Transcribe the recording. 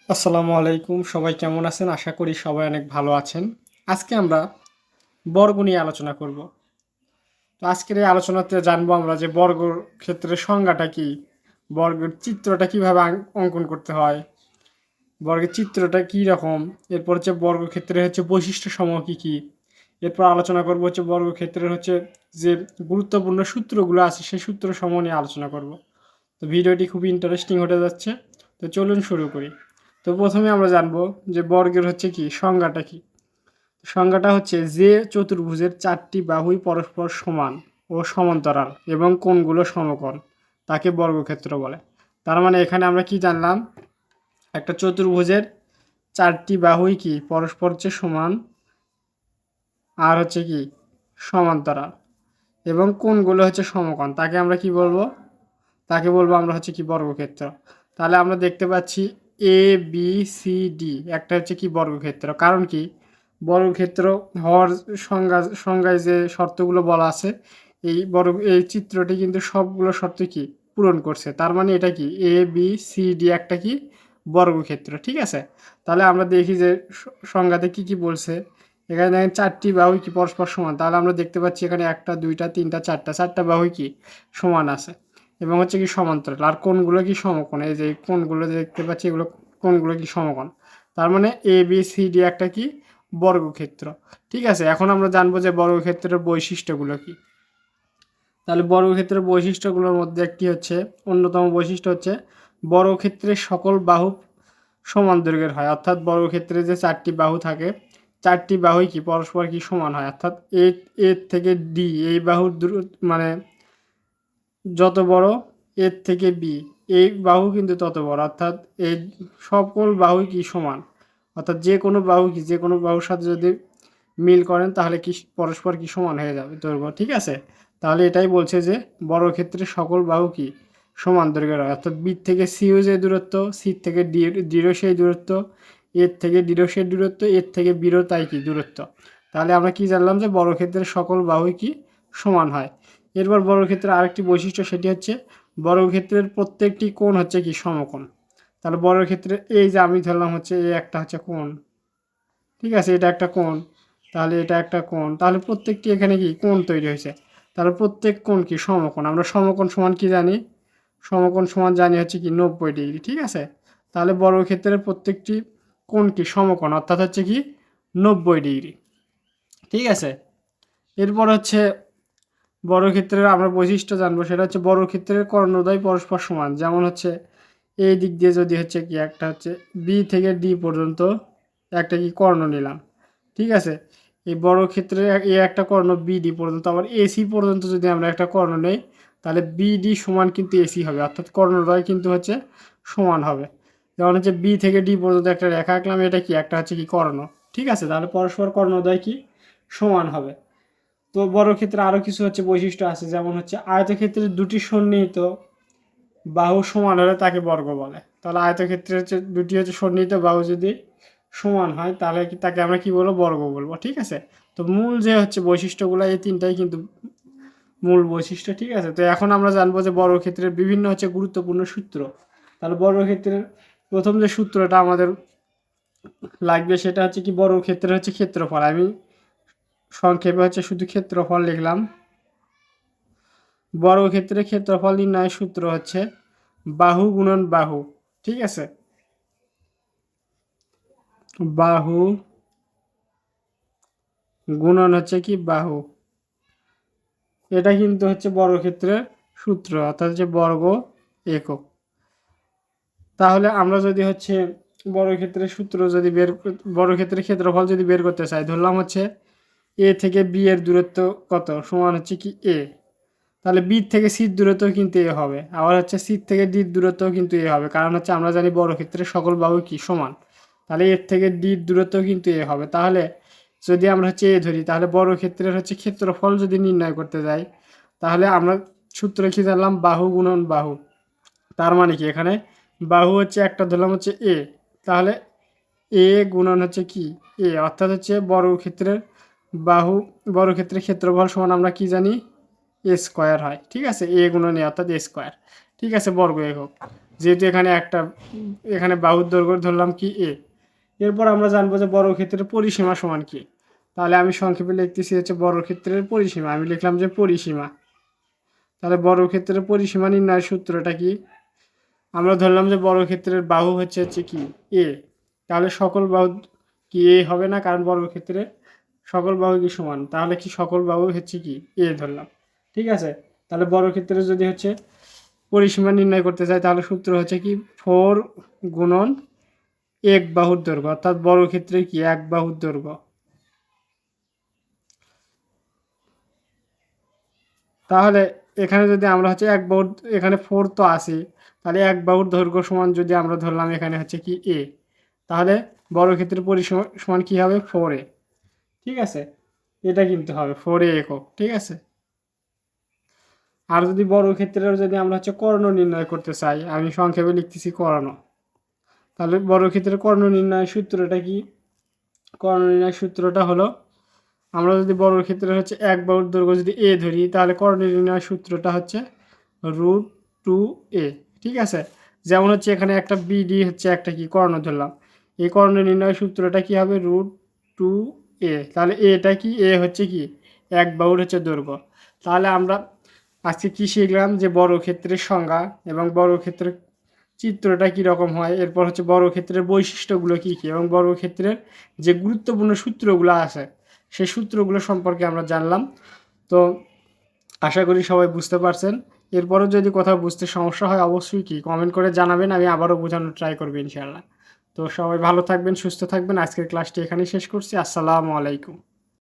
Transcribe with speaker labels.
Speaker 1: আসসালামু আলাইকুম, সবাই কেমন আছেন? আশা করি সবাই অনেক ভালো আছেন। আজকে আমরা বর্গ নিয়ে আলোচনা করব। তো আজকের এই আলোচনাতে জানবো আমরা যে বর্গর ক্ষেত্রে সংজ্ঞাটা কি, বর্গের চিত্রটা কিভাবে অঙ্কন করতে হয়, বর্গের চিত্রটা কি রকম, এরপর হচ্ছে বর্গক্ষেত্রের হচ্ছে বৈশিষ্ট্য সমূহ কি কি, এরপর আলোচনা করব হচ্ছে বর্গক্ষেত্রের হচ্ছে যে গুরুত্বপূর্ণ সূত্রগুলো আছে সেই সূত্র সমূহ নিয়ে আলোচনা করব। তো ভিডিওটি খুবই ইন্টারেস্টিং হতে যাচ্ছে। তো চলুন শুরু করি। তো প্রথমে আমরা জানবো যে বর্গের হচ্ছে কি সংজ্ঞাটা কি। সংজ্ঞাটা হচ্ছে যে চতুর্ভুজের চারটি বাহুই পরস্পর সমান ও সমান্তরাল এবং কোণগুলো সমকোণ তাকে বর্গক্ষেত্র বলে। তার মানে এখানে আমরা কি জানলাম, একটা চতুর্ভুজের চারটি বাহুই কি পরস্পর হচ্ছে সমান আর হচ্ছে কি সমান্তরাল এবং কোণগুলো হচ্ছে সমকোণ তাকে আমরা কি বলবো, তাকে বলবো আমরা হচ্ছে কি বর্গক্ষেত্র। তাহলে আমরা দেখতে পাচ্ছি এ বি সি ডি একটা হচ্ছে কি বর্গক্ষেত্র। কারণ কি, বর্গক্ষেত্র হওয়ার সংজ্ঞায় যে শর্তগুলো বলা আছে এই চিত্রটি কিন্তু সবগুলো শর্ত কি পূরণ করছে। তার মানে এটা কি এ বি সি ডি একটা কি বর্গক্ষেত্র। ঠিক আছে, তাহলে আমরা দেখি যে সংজ্ঞাতে কি কি বলছে। এখানে দেখেন চারটি বাহুই কি পরস্পর সমান, তাহলে আমরা দেখতে পাচ্ছি এখানে একটা দুইটা তিনটা চারটা বাহুই কি সমান আছে এবং হচ্ছে কি সমান্তরাল। আর কোণগুলো কি সমকোণ, এই যে কোণগুলো দেখতে পাচ্ছি এগুলো কোণগুলো কি সমকোণ। তার মানে এ বি সি ডি একটা কি বর্গক্ষেত্র। ঠিক আছে, এখন আমরা জানবো যে বর্গক্ষেত্রের বৈশিষ্ট্যগুলো কি। তাহলে বর্গক্ষেত্রের বৈশিষ্ট্যগুলোর মধ্যে একটি হচ্ছে, অন্যতম বৈশিষ্ট্য হচ্ছে বর্গক্ষেত্রের সকল বাহু সমান দৈর্ঘ্যের হয়। অর্থাৎ বর্গক্ষেত্রে যে চারটি বাহু থাকে চারটি বাহুই কি পরস্পর কি সমান হয়। অর্থাৎ এ থেকে ডি এই বাহুর মানে যত বড় এর থেকে বি এই বাহু কিন্তু তত বড়। অর্থাৎ এই সকল বাহুই কি সমান। অর্থাৎ যে কোনো বাহু কি যে কোনো বাহুর সাথে যদি মিল করেন তাহলে কি পরস্পর কি সমান হয়ে যাবে দৈর্ঘ্য। ঠিক আছে, তাহলে এটাই বলছে যে বর্গক্ষেত্রে সকল বাহু কি সমান দৈর্ঘ্যের হয়। অর্থাৎ বি থেকে সিও যে দূরত্ব, সি থেকে ডিরো সেই দূরত্ব, এর থেকে ডিরো সেই দূরত্ব, এর থেকে বিরো তাই কি দূরত্ব। তাহলে আমরা কি জানলাম যে বর্গক্ষেত্রের সকল বাহুই কি সমান হয়। এরপর বর্গক্ষেত্রের আরেকটি বৈশিষ্ট্য সেটি হচ্ছে বর্গক্ষেত্রের প্রত্যেকটি কোণ হচ্ছে কি সমকোণ। তাহলে বর্গক্ষেত্রে এই যে আমি ধরলাম হচ্ছে এই একটা হচ্ছে কোণ, ঠিক আছে, এটা একটা কোণ, তাহলে এটা একটা কোণ, তাহলে প্রত্যেকটি এখানে কি কোণ তৈরি হয়েছে। তাহলে প্রত্যেক কোণ কি সমকোণ। আমরা সমকোণ সমান কি জানি, সমকোণ সমান জানি হচ্ছে কি 90 ডিগ্রি। ঠিক আছে, তাহলে বর্গক্ষেত্রের প্রত্যেকটি কোণ কি সমকোণ অর্থাৎ হচ্ছে কি 90 ডিগ্রি। ঠিক আছে, এরপর হচ্ছে বর্গক্ষেত্রের আমরা বৈশিষ্ট্য জানবো, সেটা হচ্ছে বর্গক্ষেত্রের কর্ণদ্বয় পরস্পর সমান। যেমন হচ্ছে এই দিক দিয়ে যদি হচ্ছে কি একটা হচ্ছে বি থেকে ডি পর্যন্ত একটা কি কর্ণ নিলাম। ঠিক আছে, এই বর্গক্ষেত্রে এ একটা কর্ণ বিডি পর্যন্ত, আবার এসি পর্যন্ত যদি আমরা একটা কর্ণ নেই তাহলে বিডি সমান কিন্তু এসি হবে। অর্থাৎ কর্ণদ্বয় কিন্তু হচ্ছে সমান হবে। যেমন হচ্ছে বি থেকে ডি পর্যন্ত একটা রেখা আঁকলাম, এটা কি একটা হচ্ছে কি কর্ণ। ঠিক আছে, তাহলে পরস্পর কর্ণদ্বয় কি সমান হবে। তো বর্গক্ষেত্রে আরও কিছু হচ্ছে বৈশিষ্ট্য আছে, যেমন হচ্ছে আয়তক্ষেত্রের দুটি সন্নিহিত বাহু সমান হলে তাকে বর্গ বলে। তাহলে আয়তক্ষেত্রে হচ্ছে দুটি হচ্ছে সন্নিহিত বাহু যদি সমান হয় তাহলে কি তাকে আমরা কি বলবো বর্গ বলবো। ঠিক আছে, তো মূল যে হচ্ছে বৈশিষ্ট্যগুলো এই তিনটাই কিন্তু মূল বৈশিষ্ট্য। ঠিক আছে, তো এখন আমরা জানবো যে বর্গক্ষেত্রের বিভিন্ন হচ্ছে গুরুত্বপূর্ণ সূত্র। তাহলে বর্গক্ষেত্রের প্রথম যে সূত্রটা আমাদের লাগবে সেটা হচ্ছে কি বর্গক্ষেত্রের হচ্ছে ক্ষেত্রফল। আমি সংক্ষেপে হচ্ছে শুধু ক্ষেত্রফল লিখলাম। বর্গক্ষেত্রের ক্ষেত্রফল নির্ণয়ের সূত্র হচ্ছে বাহু গুণন বাহু। ঠিক আছে, বাহু গুণন হচ্ছে কি বাহু, এটা কিন্তু হচ্ছে বর্গক্ষেত্রের সূত্র অর্থাৎ হচ্ছে বর্গ একক। তাহলে আমরা যদি হচ্ছে বর্গক্ষেত্রের সূত্র যদি বর্গক্ষেত্রের ক্ষেত্রফল যদি বের করতে চাই, ধরলাম হচ্ছে এ থেকে বি এর দূরত্ব কত সমান হচ্ছে কি এ, তাহলে বি থেকে সির দূরত্ব কিন্তু এ হবে। আবার হচ্ছে সির থেকে ডির দূরত্ব কিন্তু এ হবে, কারণ হচ্ছে আমরা জানি বর্গক্ষেত্রের সকল বাহু কি সমান। তাহলে এর থেকে ডির দূরত্ব কিন্তু এ হবে। তাহলে যদি আমরা হচ্ছে এ ধরি তাহলে বর্গক্ষেত্রের হচ্ছে ক্ষেত্রফল যদি নির্ণয় করতে যাই তাহলে আমরা সূত্র কি জানলাম বাহু গুণন বাহু। তার মানে কি এখানে বাহু হচ্ছে একটা ধরলাম হচ্ছে এ, তাহলে এ গুণন হচ্ছে কি এ, অর্থাৎ হচ্ছে বর্গক্ষেত্রের বাহু বর্গক্ষেত্রের ক্ষেত্রফল সমান আমরা কি জানি এ স্কোয়ার হয়। ঠিক আছে, এ গুণন এ অর্থাৎ এ স্কোয়ার। ঠিক আছে, বর্গ একক। যেহেতু এখানে বাহুর দৈর্ঘ্য ধরলাম কি এ। এরপর আমরা জানবো যে বর্গক্ষেত্রের পরিসীমা সমান কি। তাহলে আমি সংক্ষেপে লিখতেছি হচ্ছে বর্গক্ষেত্রের পরিসীমা। আমি লিখলাম যে পরিসীমা। তাহলে বর্গক্ষেত্রের পরিসীমা নির্ণয়ের সূত্রটা কি? আমরা ধরলাম যে বর্গক্ষেত্রের বাহু হচ্ছে কি এ। তাহলে সকল বাহু কি এ হবে না? কারণ বর্গক্ষেত্রের সকল বাহু কি সমান, তাহলে কি সকল বাহু হচ্ছে কি এ ধরলাম। ঠিক আছে, তাহলে বর্গক্ষেত্রে যদি হচ্ছে পরিসীমা নির্ণয় করতে চাই তাহলে সূত্র হচ্ছে কি 4 গুণন এক বাহুর দৈর্ঘ্য, অর্থাৎ বর্গক্ষেত্রে কি এক বাহুর দৈর্ঘ্য। তাহলে এখানে যদি আমরা হচ্ছে এক বাহুর, এখানে 4 তো আসি, তাহলে এক বাহুর দৈর্ঘ্য সমান যদি আমরা ধরলাম এখানে হচ্ছে কি এ, তাহলে বর্গক্ষেত্রের পরিসীমা সমান কি হবে 4a। ঠিক আছে, এটা কিন্তু হবে 4a একক। ঠিক আছে, আর যদি বর্গক্ষেত্রের যদি আমরা হচ্ছে কর্ণ নির্ণয় করতে চাই, আমি সংক্ষেপে লিখতেছি কর্ণ। তাহলে বর্গক্ষেত্রের কর্ণ নির্ণয়ের সূত্রটা কি? কর্ণ নির্ণয়ের সূত্রটা হলো, আমরা যদি বর্গক্ষেত্রের হচ্ছে এক বাহুর দৈর্ঘ্য যদি এ ধরি, তাহলে কর্ণ নির্ণয়ের সূত্রটা হচ্ছে √2a। ঠিক আছে, যেমন হচ্ছে এখানে একটা বিডি হচ্ছে একটা কি কর্ণ ধরলাম, এই কর্ণ নির্ণয়ের সূত্রটা কি হবে √2a। তাহলে এটা কি এ হচ্ছে কি এক বাহুর হচ্ছে দৈর্ঘ্য। তাহলে আমরা আজকে কি শিখলাম যে বর্গক্ষেত্রের সংজ্ঞা এবং বর্গক্ষেত্রের চিত্রটা কীরকম হয়, এরপর হচ্ছে বর্গক্ষেত্রের বৈশিষ্ট্যগুলো কী কী, এবং বর্গক্ষেত্রের যে গুরুত্বপূর্ণ সূত্রগুলো আছে সেই সূত্রগুলো সম্পর্কে আমরা জানলাম। তো আশা করি সবাই বুঝতে পারছেন। এরপরও যদি কোথাও বুঝতে সমস্যা হয় অবশ্যই কি কমেন্ট করে জানাবেন, আমি আবারও বোঝানোর ট্রাই করবো ইনশাআল্লাহ। তো সবাই ভালো থাকবেন, সুস্থ থাকবেন। আজকের ক্লাসটি এখানেই শেষ করছি। আসসালামু আলাইকুম।